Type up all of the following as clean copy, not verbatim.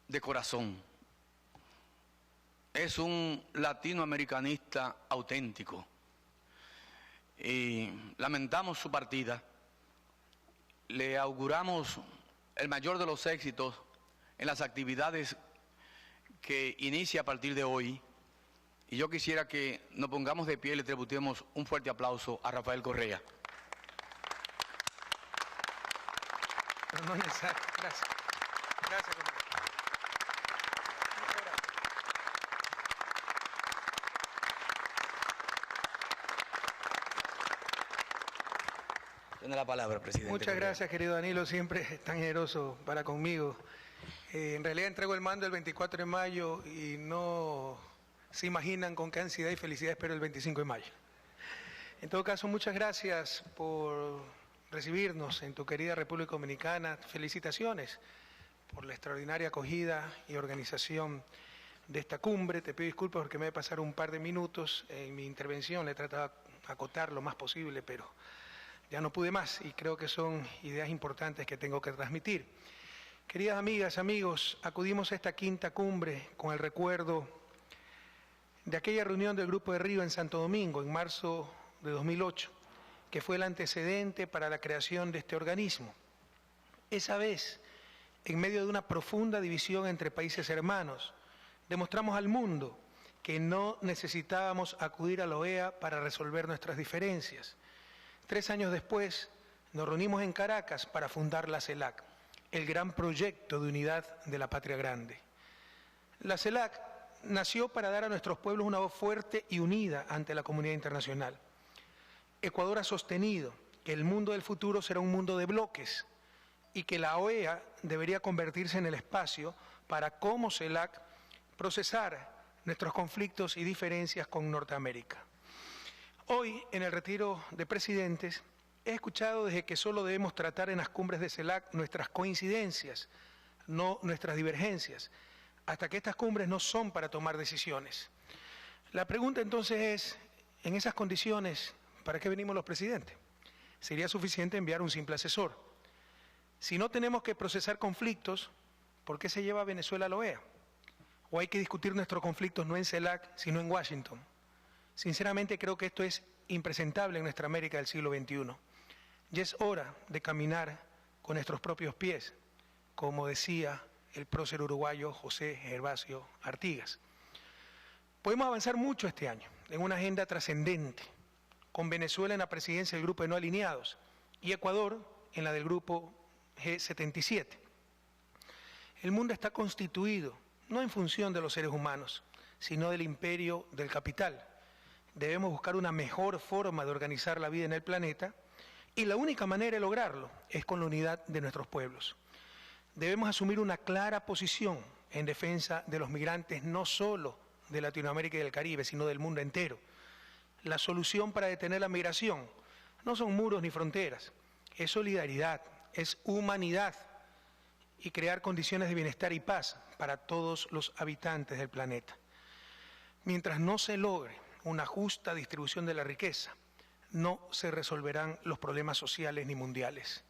de corazón. Es un latinoamericanista auténtico. Y lamentamos su partida. Le auguramos el mayor de los éxitos en las actividades que inicia a partir de hoy. Y yo quisiera que nos pongamos de pie y le tributemos un fuerte aplauso a Rafael Correa. No es necesario. Gracias. Gracias, compañero. Tiene la palabra, presidente. Muchas gracias, querido Danilo, siempre es tan generoso para conmigo. En realidad entrego el mando el 24 de mayo y no se imaginan con qué ansiedad y felicidad espero el 25 de mayo. En todo caso, muchas gracias por recibirnos en tu querida República Dominicana. Felicitaciones por la extraordinaria acogida y organización de esta cumbre. Te pido disculpas porque me voy a pasar un par de minutos en mi intervención. Le he tratado de acotar lo más posible, pero ya no pude más y creo que son ideas importantes que tengo que transmitir. Queridas amigas, amigos, acudimos a esta quinta cumbre con el recuerdo de aquella reunión del Grupo de Río en Santo Domingo en marzo de 2008, que fue el antecedente para la creación de este organismo. Esa vez, en medio de una profunda división entre países hermanos, demostramos al mundo que no necesitábamos acudir a la OEA para resolver nuestras diferencias. 3 años después, nos reunimos en Caracas para fundar la CELAC, el gran proyecto de unidad de la patria grande. La CELAC nació para dar a nuestros pueblos una voz fuerte y unida ante la comunidad internacional. Ecuador ha sostenido que el mundo del futuro será un mundo de bloques y que la OEA debería convertirse en el espacio para, como CELAC, procesar nuestros conflictos y diferencias con Norteamérica. Hoy, en el retiro de presidentes, he escuchado desde que solo debemos tratar en las cumbres de CELAC nuestras coincidencias, no nuestras divergencias, hasta que estas cumbres no son para tomar decisiones. La pregunta entonces es, en esas condiciones, ¿para qué venimos los presidentes? Sería suficiente enviar un simple asesor. Si no tenemos que procesar conflictos, ¿por qué se lleva a Venezuela a la OEA? ¿O hay que discutir nuestros conflictos no en CELAC, sino en Washington? Sinceramente creo que esto es impresentable en nuestra América del siglo XXI. Ya es hora de caminar con nuestros propios pies, como decía el prócer uruguayo José Gervasio Artigas. Podemos avanzar mucho este año en una agenda trascendente, con Venezuela en la presidencia del Grupo de No Alineados y Ecuador en la del Grupo G77. El mundo está constituido no en función de los seres humanos, sino del imperio del capital. Debemos buscar una mejor forma de organizar la vida en el planeta y la única manera de lograrlo es con la unidad de nuestros pueblos. Debemos asumir una clara posición en defensa de los migrantes no solo de Latinoamérica y del Caribe, sino del mundo entero. La solución para detener la migración no son muros ni fronteras, es solidaridad, es humanidad y crear condiciones de bienestar y paz para todos los habitantes del planeta. Mientras no se logre una justa distribución de la riqueza, no se resolverán los problemas sociales ni mundiales.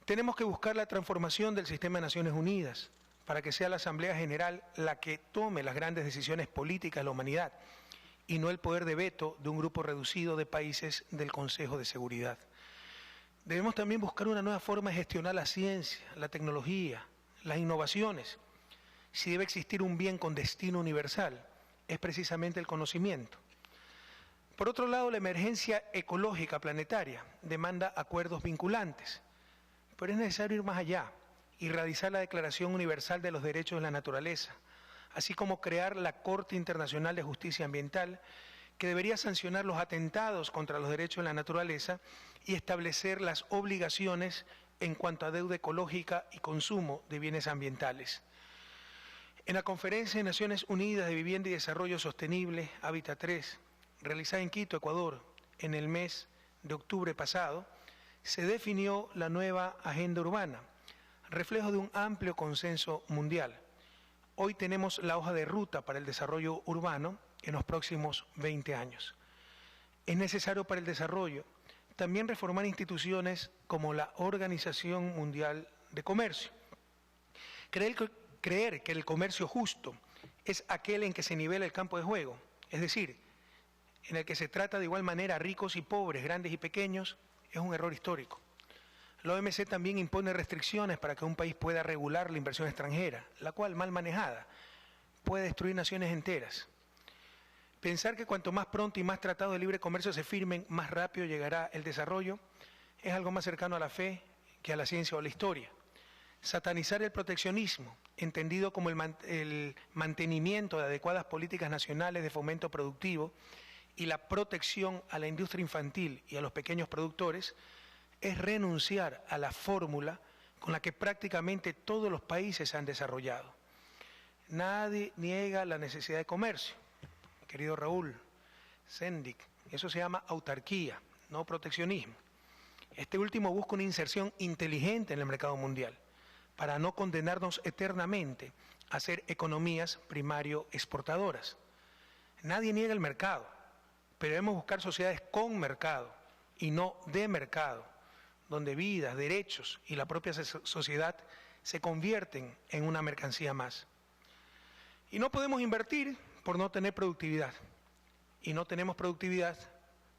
Tenemos que buscar la transformación del sistema de Naciones Unidas para que sea la Asamblea General la que tome las grandes decisiones políticas de la humanidad y no el poder de veto de un grupo reducido de países del Consejo de Seguridad. Debemos también buscar una nueva forma de gestionar la ciencia, la tecnología, las innovaciones. Si debe existir un bien con destino universal, es precisamente el conocimiento. Por otro lado, la emergencia ecológica planetaria demanda acuerdos vinculantes, pero es necesario ir más allá y realizar la Declaración Universal de los Derechos de la Naturaleza, así como crear la Corte Internacional de Justicia Ambiental, que debería sancionar los atentados contra los derechos de la naturaleza y establecer las obligaciones en cuanto a deuda ecológica y consumo de bienes ambientales. En la Conferencia de Naciones Unidas de Vivienda y Desarrollo Sostenible, Hábitat 3, realizada en Quito, Ecuador, en el mes de octubre pasado, se definió la nueva agenda urbana, reflejo de un amplio consenso mundial. Hoy tenemos la hoja de ruta para el desarrollo urbano en los próximos 20 años. Es necesario para el desarrollo también reformar instituciones como la Organización Mundial de Comercio. Creer Creer que el comercio justo es aquel en que se nivela el campo de juego, es decir, en el que se trata de igual manera a ricos y pobres, grandes y pequeños, es un error histórico. La OMC también impone restricciones para que un país pueda regular la inversión extranjera, la cual, mal manejada, puede destruir naciones enteras. Pensar que cuanto más pronto y más tratados de libre comercio se firmen, más rápido llegará el desarrollo, es algo más cercano a la fe que a la ciencia o a la historia. Satanizar el proteccionismo, entendido como el mantenimiento de adecuadas políticas nacionales de fomento productivo y la protección a la industria infantil y a los pequeños productores, es renunciar a la fórmula con la que prácticamente todos los países se han desarrollado. Nadie niega la necesidad de comercio, querido Raúl Sendic, eso se llama autarquía, no proteccionismo. Este último busca una inserción inteligente en el mercado mundial, para no condenarnos eternamente a ser economías primario exportadoras. Nadie niega el mercado, pero debemos buscar sociedades con mercado y no de mercado, donde vidas, derechos y la propia sociedad se convierten en una mercancía más. Y no podemos invertir por no tener productividad, y no tenemos productividad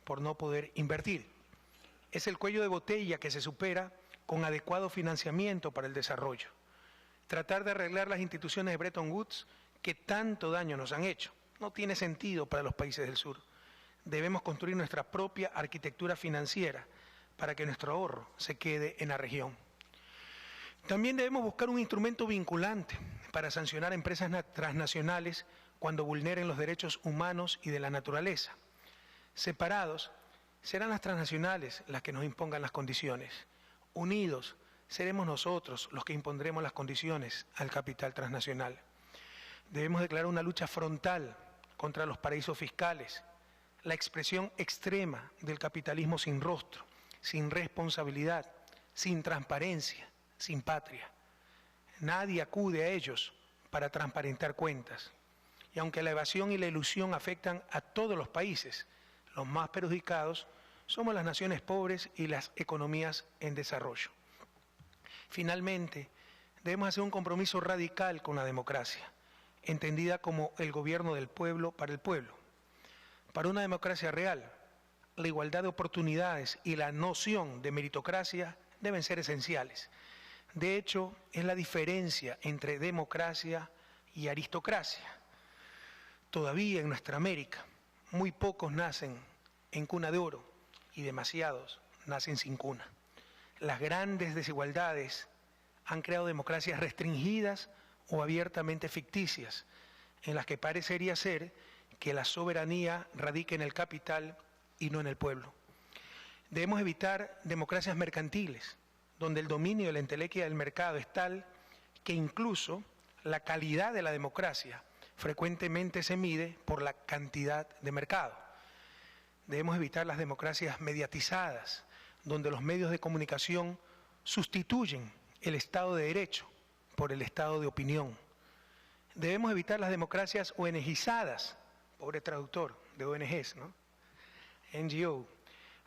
por no poder invertir. Es el cuello de botella que se supera con adecuado financiamiento para el desarrollo. Tratar de arreglar las instituciones de Bretton Woods que tanto daño nos han hecho no tiene sentido para los países del sur. Debemos construir nuestra propia arquitectura financiera para que nuestro ahorro se quede en la región. También debemos buscar un instrumento vinculante para sancionar a empresas transnacionales cuando vulneren los derechos humanos y de la naturaleza. Separados, serán las transnacionales las que nos impongan las condiciones. Unidos, seremos nosotros los que impondremos las condiciones al capital transnacional. Debemos declarar una lucha frontal contra los paraísos fiscales, la expresión extrema del capitalismo sin rostro, sin responsabilidad, sin transparencia, sin patria. Nadie acude a ellos para transparentar cuentas. Y aunque la evasión y la ilusión afectan a todos los países, los más perjudicados somos las naciones pobres y las economías en desarrollo. Finalmente, debemos hacer un compromiso radical con la democracia, entendida como el gobierno del pueblo para el pueblo. Para una democracia real, la igualdad de oportunidades y la noción de meritocracia deben ser esenciales. De hecho, es la diferencia entre democracia y aristocracia. Todavía en nuestra América, muy pocos nacen en cuna de oro y demasiados nacen sin cuna. Las grandes desigualdades han creado democracias restringidas o abiertamente ficticias, en las que parecería ser que la soberanía radica en el capital y no en el pueblo. Debemos evitar democracias mercantiles, donde el dominio de la entelequia del mercado es tal que incluso la calidad de la democracia frecuentemente se mide por la cantidad de mercado. Debemos evitar las democracias mediatizadas, donde los medios de comunicación sustituyen el Estado de Derecho por el Estado de opinión. Debemos evitar las democracias ONGizadas, pobre traductor de ONGs, ¿no? NGO,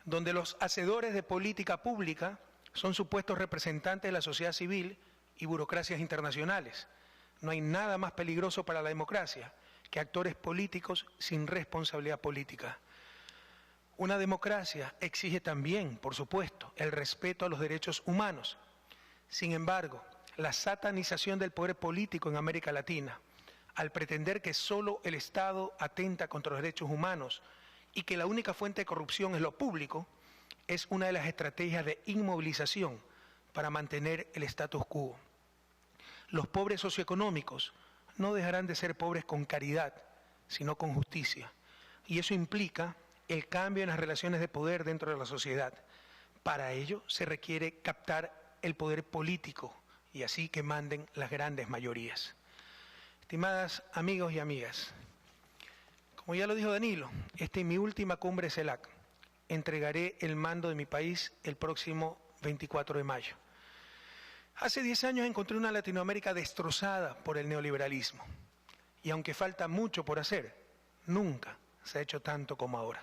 donde los hacedores de política pública son supuestos representantes de la sociedad civil y burocracias internacionales. No hay nada más peligroso para la democracia que actores políticos sin responsabilidad política. Una democracia exige también, por supuesto, el respeto a los derechos humanos. Sin embargo, la satanización del poder político en América Latina, al pretender que solo el Estado atenta contra los derechos humanos y que la única fuente de corrupción es lo público, es una de las estrategias de inmovilización para mantener el status quo. Los pobres socioeconómicos no dejarán de ser pobres con caridad, sino con justicia. Y eso implica el cambio en las relaciones de poder dentro de la sociedad. Para ello se requiere captar el poder político y así que manden las grandes mayorías. Estimadas amigos y amigas, como ya lo dijo Danilo, esta es mi última cumbre CELAC. Entregaré el mando de mi país el próximo 24 de mayo. Hace 10 años encontré una Latinoamérica destrozada por el neoliberalismo. Y aunque falta mucho por hacer, nunca se ha hecho tanto como ahora.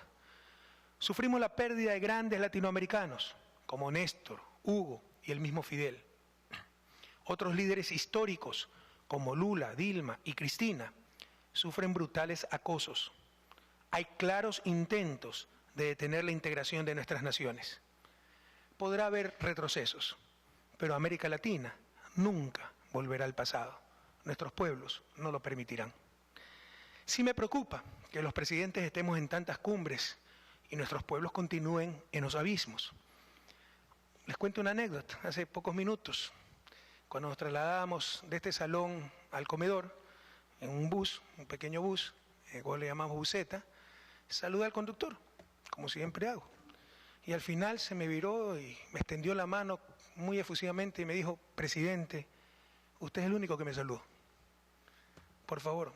Sufrimos la pérdida de grandes latinoamericanos, como Néstor, Hugo y el mismo Fidel. Otros líderes históricos, como Lula, Dilma y Cristina, sufren brutales acosos. Hay claros intentos de detener la integración de nuestras naciones. Podrá haber retrocesos, pero América Latina nunca volverá al pasado. Nuestros pueblos no lo permitirán. Sí me preocupa que los presidentes estemos en tantas cumbres y nuestros pueblos continúen en los abismos. Les cuento una anécdota. Hace pocos minutos, cuando nos trasladábamos de este salón al comedor, en un bus, un pequeño bus, le llamamos buseta, saludé al conductor, como siempre hago. Y al final se me viró y me extendió la mano muy efusivamente y me dijo: presidente, usted es el único que me saludó. Por favor,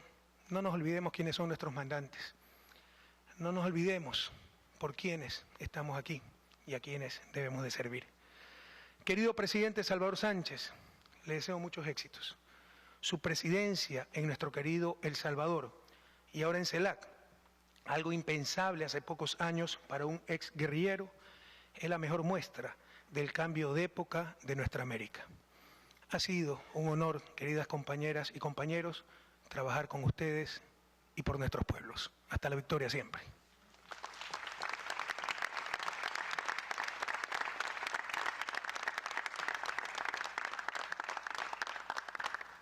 no nos olvidemos quiénes son nuestros mandantes. No nos olvidemos por quiénes estamos aquí y a quiénes debemos de servir. Querido presidente Salvador Sánchez, le deseo muchos éxitos. Su presidencia en nuestro querido El Salvador y ahora en CELAC, algo impensable hace pocos años para un ex guerrillero, es la mejor muestra del cambio de época de nuestra América. Ha sido un honor, queridas compañeras y compañeros, trabajar con ustedes y por nuestros pueblos. Hasta la victoria siempre.